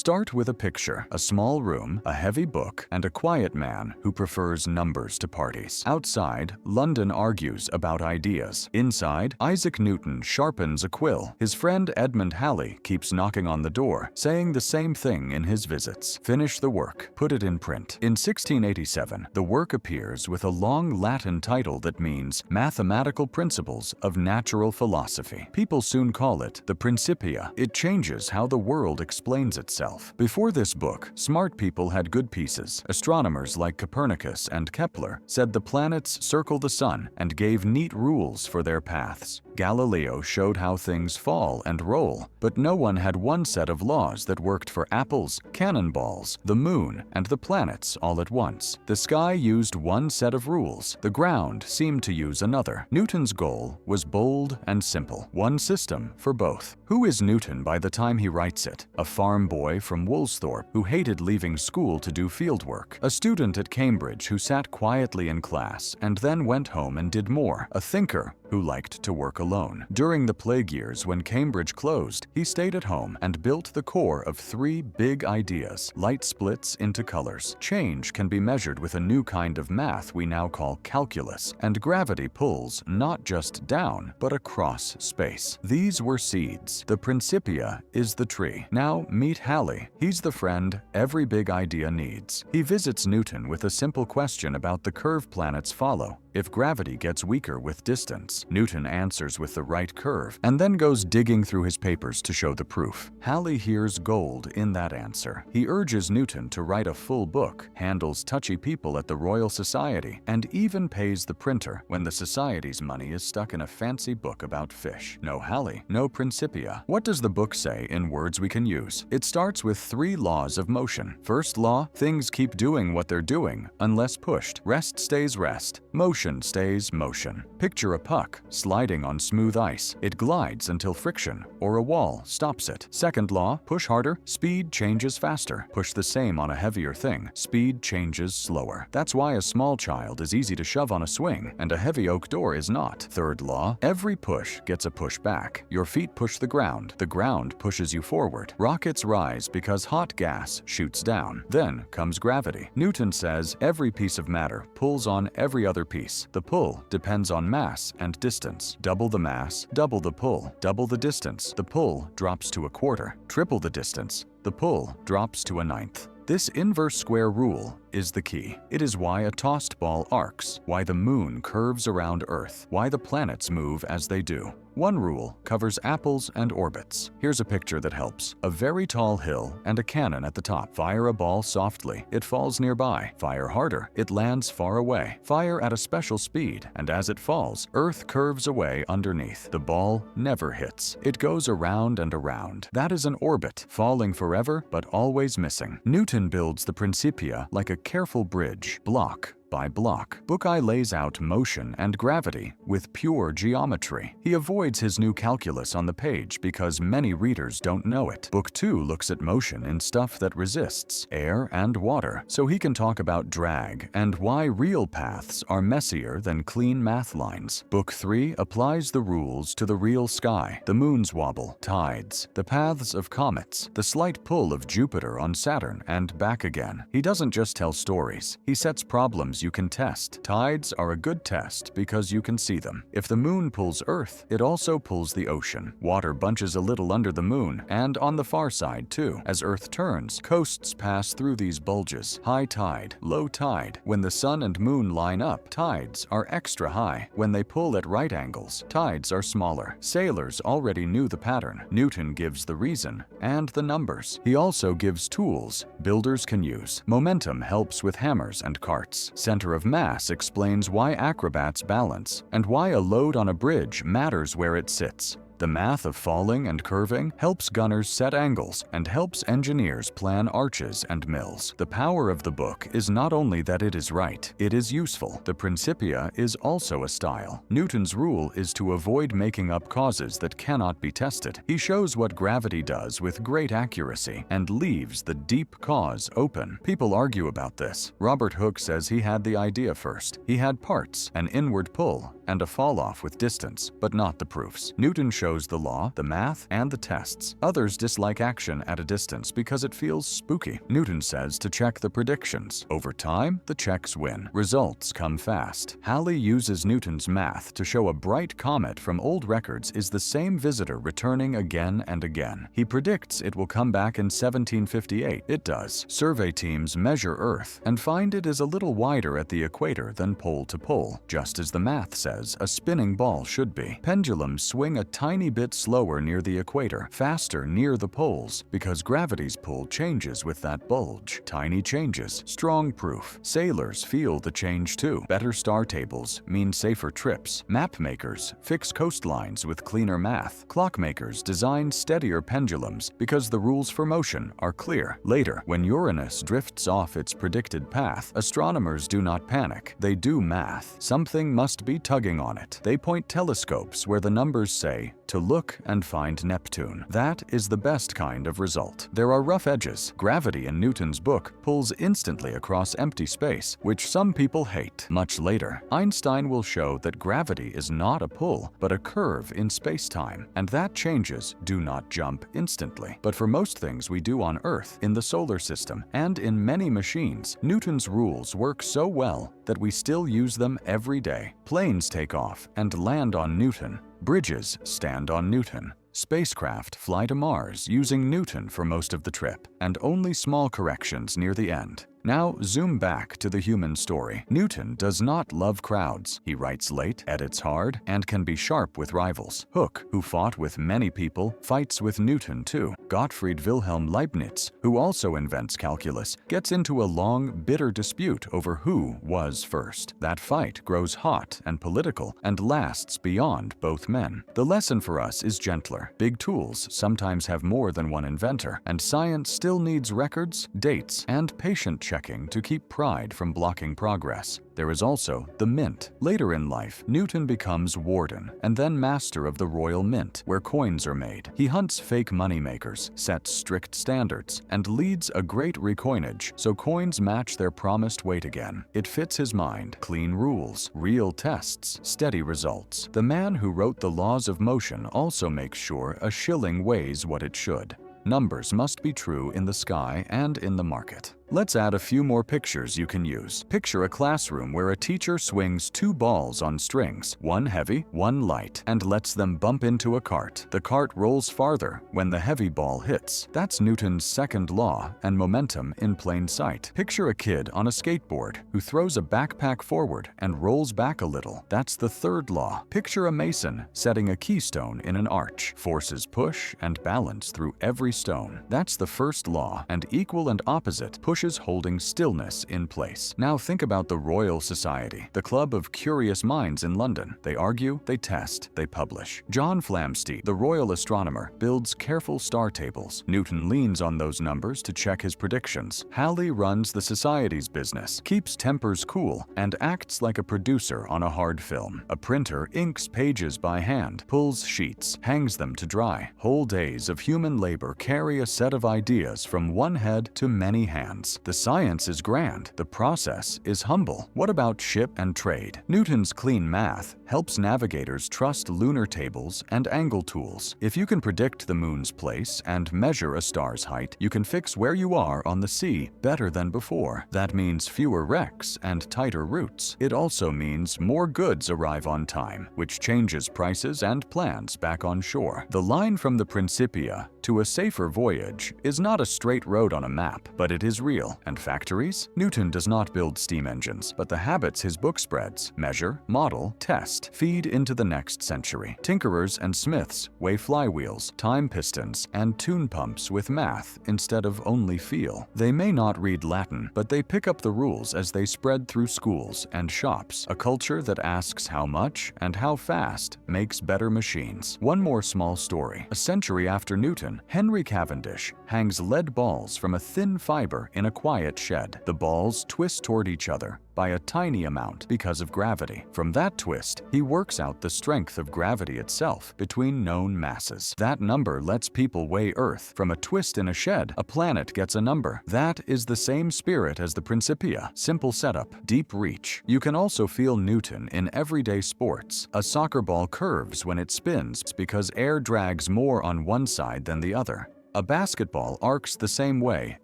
Start with a picture: a small room, a heavy book, and a quiet man who prefers numbers to parties. Outside, London argues about ideas. Inside, Isaac Newton sharpens a quill. His friend Edmund Halley keeps knocking on the door, saying the same thing in his visits. Finish the work. Put it in print. In 1687, the work appears with a long Latin title that means Mathematical Principles of Natural Philosophy. People soon call it the Principia. It changes how the world explains itself. Before this book, smart people had good pieces. Astronomers like Copernicus and Kepler said the planets circle the sun and gave neat rules for their paths. Galileo showed how things fall and roll, but no one had one set of laws that worked for apples, cannonballs, the moon, and the planets all at once. The sky used one set of rules. The ground seemed to use another. Newton's goal was bold and simple. One system for both. Who is Newton by the time he writes it? A farm boy from Woolsthorpe who hated leaving school to do field work. A student at Cambridge who sat quietly in class and then went home and did more. A thinker who liked to work alone. During the plague years when Cambridge closed, he stayed at home and built the core of 3 big ideas. Light splits into colors. Change can be measured with a new kind of math we now call calculus. And gravity pulls not just down, but across space. These were seeds. The Principia is the tree. Now meet Halley. He's the friend every big idea needs. He visits Newton with a simple question about the curve planets follow. If gravity gets weaker with distance, Newton answers with the right curve and then goes digging through his papers to show the proof. Halley hears gold in that answer. He urges Newton to write a full book, handles touchy people at the Royal Society, and even pays the printer when the Society's money is stuck in a fancy book about fish. No Halley, no Principia. What does the book say in words we can use? It starts with 3 laws of motion. First law, things keep doing what they're doing unless pushed. Rest stays rest. Motion stays motion. Picture a puck sliding on smooth ice. It glides until friction or a wall stops it. Second law, push harder, speed changes faster. Push the same on a heavier thing, speed changes slower. That's why a small child is easy to shove on a swing and a heavy oak door is not. Third law, every push gets a push back. Your feet push the ground pushes you forward. Rockets rise because hot gas shoots down. Then comes gravity. Newton says every piece of matter pulls on every other piece. The pull depends on mass and distance. Double the mass, double the pull. Double the distance, the pull drops to a quarter. Triple the distance, the pull drops to a ninth. This inverse square rule is the key. It is why a tossed ball arcs, why the moon curves around Earth, why the planets move as they do. One rule covers apples and orbits. Here's a picture that helps. A very tall hill and a cannon at the top. Fire a ball softly. It falls nearby. Fire harder. It lands far away. Fire at a special speed, and as it falls, Earth curves away underneath. The ball never hits. It goes around and around. That is an orbit, falling forever but always missing. Newton builds the Principia like a careful bridge, block by block. Book I lays out motion and gravity with pure geometry. He avoids his new calculus on the page because many readers don't know it. Book 2 looks at motion in stuff that resists, air and water, so he can talk about drag and why real paths are messier than clean math lines. Book 3 applies the rules to the real sky, the moon's wobble, tides, the paths of comets, the slight pull of Jupiter on Saturn and back again. He doesn't just tell stories. He sets problems you can test. Tides are a good test because you can see them. If the moon pulls Earth, it also pulls the ocean. Water bunches a little under the moon and on the far side too. As Earth turns, coasts pass through these bulges. High tide, low tide. When the sun and moon line up, tides are extra high. When they pull at right angles, tides are smaller. Sailors already knew the pattern. Newton gives the reason and the numbers. He also gives tools builders can use. Momentum helps with hammers and carts. Center of mass explains why acrobats balance and why a load on a bridge matters where it sits. The math of falling and curving helps gunners set angles and helps engineers plan arches and mills. The power of the book is not only that it is right, it is useful. The Principia is also a style. Newton's rule is to avoid making up causes that cannot be tested. He shows what gravity does with great accuracy and leaves the deep cause open. People argue about this. Robert Hooke says he had the idea first. He had parts, an inward pull and a fall-off with distance, but not the proofs. Newton shows the law, the math, and the tests. Others dislike action at a distance because it feels spooky. Newton says to check the predictions. Over time, the checks win. Results come fast. Halley uses Newton's math to show a bright comet from old records is the same visitor returning again and again. He predicts it will come back in 1758. It does. Survey teams measure Earth and find it is a little wider at the equator than pole to pole, just as the math says a spinning ball should be. Pendulums swing a tiny bit slower near the equator, faster near the poles, because gravity's pull changes with that bulge. Tiny changes, strong proof. Sailors feel the change too. Better star tables mean safer trips. Map makers fix coastlines with cleaner math. Clockmakers design steadier pendulums because the rules for motion are clear. Later, when Uranus drifts off its predicted path, astronomers do not panic. They do math. Something must be tugging on it. They point telescopes where the numbers say to look and find Neptune. That is the best kind of result. There are rough edges. Gravity in Newton's book pulls instantly across empty space, which some people hate. Much later, Einstein will show that gravity is not a pull, but a curve in space-time, and that changes do not jump instantly. But for most things we do on Earth, in the solar system, and in many machines, Newton's rules work so well that we still use them every day. Planes take off and land on Newton. Bridges stand on Newton. Spacecraft fly to Mars using Newton for most of the trip, and only small corrections near the end. Now zoom back to the human story. Newton does not love crowds. He writes late, edits hard, and can be sharp with rivals. Hooke, who fought with many people, fights with Newton too. Gottfried Wilhelm Leibniz, who also invents calculus, gets into a long, bitter dispute over who was first. That fight grows hot and political and lasts beyond both men. The lesson for us is gentler. Big tools sometimes have more than one inventor, and science still needs records, dates, and patient checking to keep pride from blocking progress. There is also the mint. Later in life, Newton becomes warden and then master of the Royal Mint, where coins are made. He hunts fake moneymakers, sets strict standards, and leads a great recoinage so coins match their promised weight again. It fits his mind. Clean rules, real tests, steady results. The man who wrote the laws of motion also makes sure a shilling weighs what it should. Numbers must be true in the sky and in the market. Let's add a few more pictures you can use. Picture a classroom where a teacher swings two balls on strings, one heavy, one light, and lets them bump into a cart. The cart rolls farther when the heavy ball hits. That's Newton's second law and momentum in plain sight. Picture a kid on a skateboard who throws a backpack forward and rolls back a little. That's the third law. Picture a mason setting a keystone in an arch. Forces push and balance through every stone. That's the first law, and equal and opposite pushes holding stillness in place. Now think about the Royal Society, the club of curious minds in London. They argue, they test, they publish. John Flamsteed, the royal astronomer, builds careful star tables. Newton leans on those numbers to check his predictions. Halley runs the society's business, keeps tempers cool, and acts like a producer on a hard film. A printer inks pages by hand, pulls sheets, hangs them to dry. Whole days of human labor carry a set of ideas from one head to many hands. The science is grand, the process is humble. What about ship and trade? Newton's clean math helps navigators trust lunar tables and angle tools. If you can predict the moon's place and measure a star's height, you can fix where you are on the sea better than before. That means fewer wrecks and tighter routes. It also means more goods arrive on time, which changes prices and plans back on shore. The line from the Principia to a safer voyage is not a straight road on a map, but it is real. And factories? Newton does not build steam engines, but the habits his book spreads, measure, model, test, feed into the next century. Tinkerers and smiths weigh flywheels, time pistons, and tune pumps with math instead of only feel. They may not read Latin, but they pick up the rules as they spread through schools and shops. A culture that asks how much and how fast makes better machines. One more small story. A century after Newton, Henry Cavendish hangs lead balls from a thin fiber in a quiet shed. The balls twist toward each other, by a tiny amount because of gravity. From that twist, he works out the strength of gravity itself between known masses. That number lets people weigh Earth. From a twist in a shed, a planet gets a number. That is the same spirit as the Principia. Simple setup, deep reach. You can also feel Newton in everyday sports. A soccer ball curves when it spins because air drags more on one side than the other. A basketball arcs the same way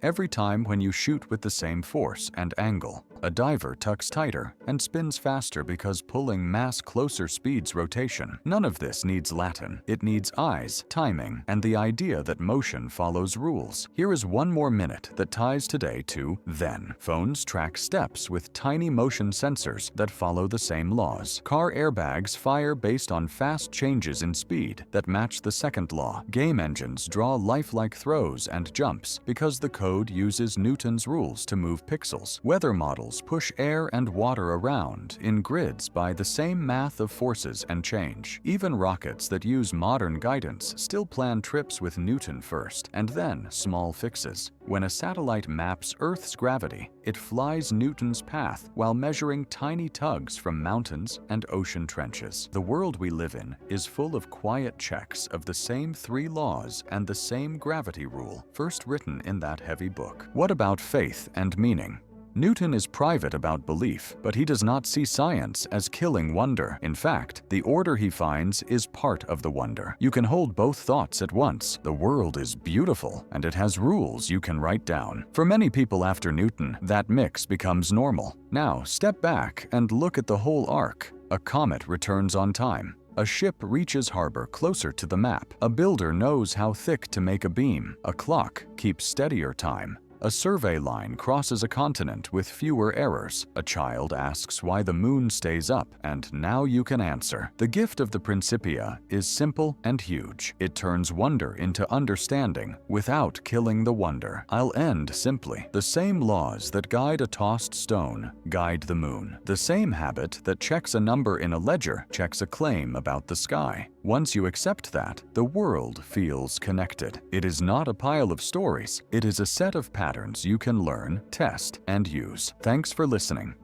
every time when you shoot with the same force and angle. A diver tucks tighter and spins faster because pulling mass closer speeds rotation. None of this needs Latin. It needs eyes, timing, and the idea that motion follows rules. Here is one more minute that ties today to then. Phones track steps with tiny motion sensors that follow the same laws. Car airbags fire based on fast changes in speed that match the second law. Game engines draw lifelike throws and jumps because the code uses Newton's rules to move pixels. Weather models push air and water around in grids by the same math of forces and change. Even rockets that use modern guidance still plan trips with Newton first, and then small fixes. When a satellite maps Earth's gravity, it flies Newton's path while measuring tiny tugs from mountains and ocean trenches. The world we live in is full of quiet checks of the same three laws and the same gravity rule, first written in that heavy book. What about faith and meaning? Newton is private about belief, but he does not see science as killing wonder. In fact, the order he finds is part of the wonder. You can hold both thoughts at once. The world is beautiful, and it has rules you can write down. For many people after Newton, that mix becomes normal. Now, step back and look at the whole arc. A comet returns on time. A ship reaches harbor closer to the map. A builder knows how thick to make a beam. A clock keeps steadier time. A survey line crosses a continent with fewer errors. A child asks why the moon stays up, and now you can answer. The gift of the Principia is simple and huge. It turns wonder into understanding without killing the wonder. I'll end simply. The same laws that guide a tossed stone guide the moon. The same habit that checks a number in a ledger checks a claim about the sky. Once you accept that, the world feels connected. It is not a pile of stories. It is a set of patterns you can learn, test, and use. Thanks for listening.